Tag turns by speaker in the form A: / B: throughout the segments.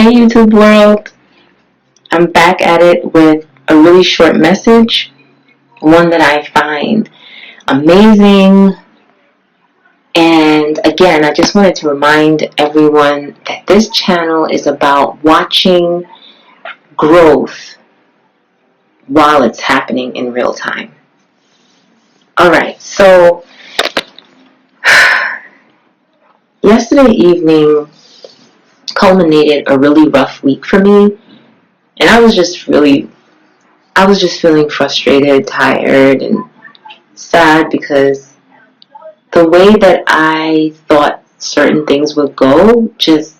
A: Hey YouTube world, I'm back at it with a really short message, one that I find amazing. And again, I just wanted to remind everyone that this channel is about watching growth while it's happening in real time. Alright, so yesterday evening culminated a really rough week for me, and I was just feeling frustrated, tired, and sad because the way that I thought certain things would go just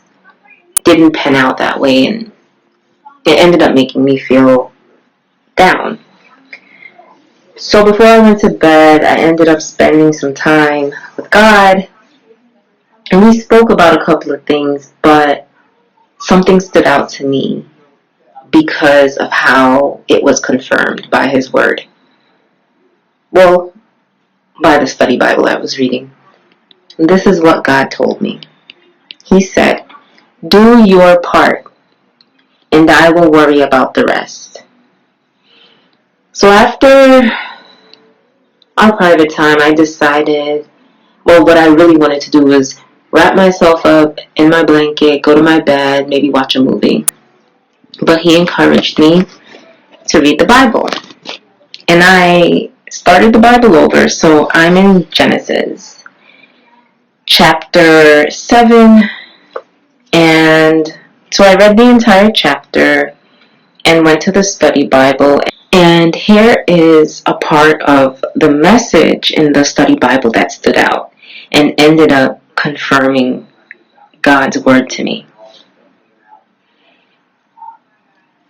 A: didn't pan out that way, and it ended up making me feel down. So before I went to bed, I ended up spending some time with God, and we spoke about a couple of things, but something stood out to me because of how it was confirmed by His Word. Well, by the study Bible I was reading. And this is what God told me. He said, "Do your part, and I will worry about the rest." So after our private time, I decided, well, what I really wanted to do was wrap myself up in my blanket, go to my bed, maybe watch a movie. But He encouraged me to read the Bible. And I started the Bible over, so I'm in Genesis chapter 7, and so I read the entire chapter and went to the study Bible. And here is a part of the message in the study Bible that stood out and ended up confirming God's word to me.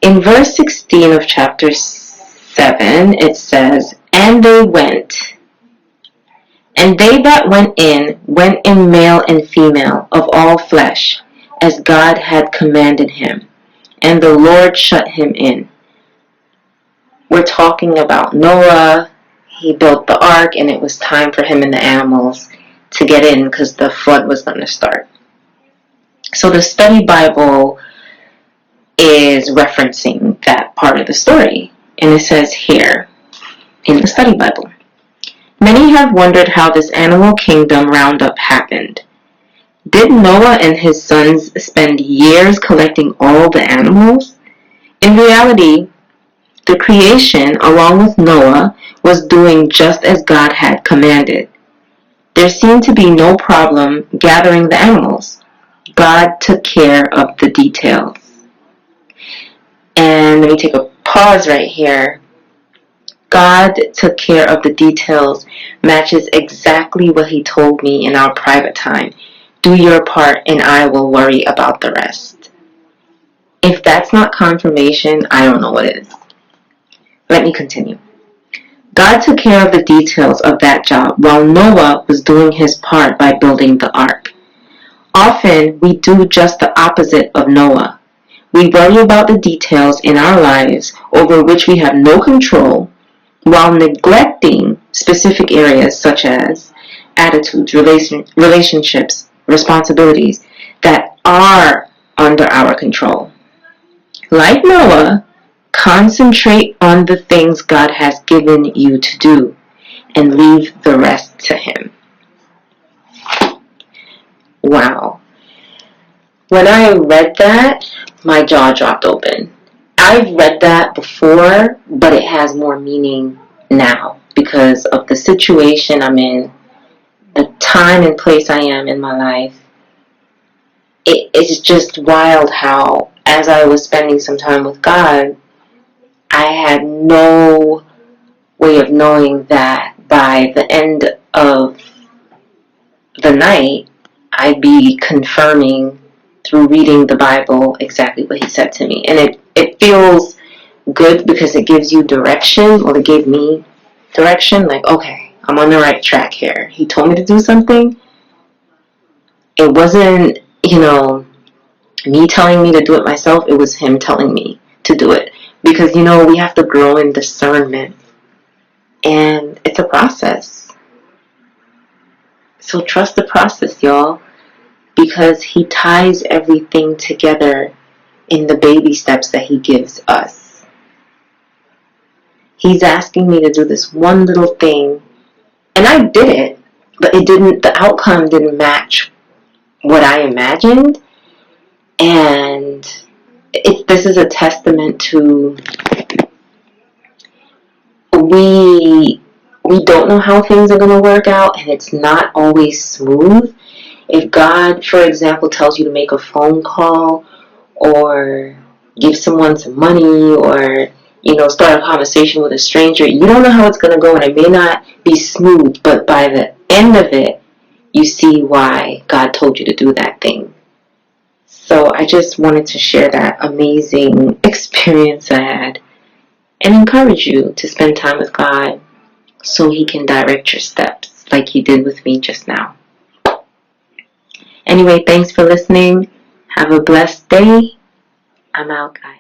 A: In verse 16 of chapter 7, it says, "And they went, and they that went in male and female of all flesh, as God had commanded him. And the Lord shut him in." We're talking about Noah. He built the ark, and it was time for him and the animals to get in because the flood was going to start. So the study Bible is referencing that part of the story. And it says here in the study Bible, "Many have wondered how this animal kingdom roundup happened. Did Noah and his sons spend years collecting all the animals? In reality, the creation, along with Noah, was doing just as God had commanded. There seemed to be no problem gathering the animals. God took care of the details." And let me take a pause right here. God took care of the details matches exactly what He told me in our private time. Do your part and I will worry about the rest. If that's not confirmation, I don't know what is. Let me continue. God took care of the details of that job while Noah was doing his part by building the ark. Often we do just the opposite of Noah. We worry about the details in our lives over which we have no control, while neglecting specific areas such as attitudes, relationships, responsibilities that are under our control. Like Noah, concentrate on the things God has given you to do and leave the rest to Him. Wow. When I read that, my jaw dropped open. I've read that before, but it has more meaning now because of the situation I'm in, the time and place I am in my life. It's just wild how, as I was spending some time with God, I had no way of knowing that by the end of the night, I'd be confirming through reading the Bible exactly what He said to me. And it feels good because it gives you direction, or it gave me direction, like, okay, I'm on the right track here. He told me to do something. It wasn't, me telling me to do it myself. It was Him telling me to do it. Because, we have to grow in discernment. And it's a process. So trust the process, y'all. Because He ties everything together in the baby steps that He gives us. He's asking me to do this one little thing, and I did it, but the outcome didn't match what I imagined. And this is a testament to we don't know how things are going to work out, and it's not always smooth. If God, for example, tells you to make a phone call or give someone some money or, start a conversation with a stranger, you don't know how it's going to go, and it may not be smooth, but by the end of it, you see why God told you to do that thing. So I just wanted to share that amazing experience I had and encourage you to spend time with God so He can direct your steps like He did with me just now. Anyway, thanks for listening. Have a blessed day. I'm out, guys.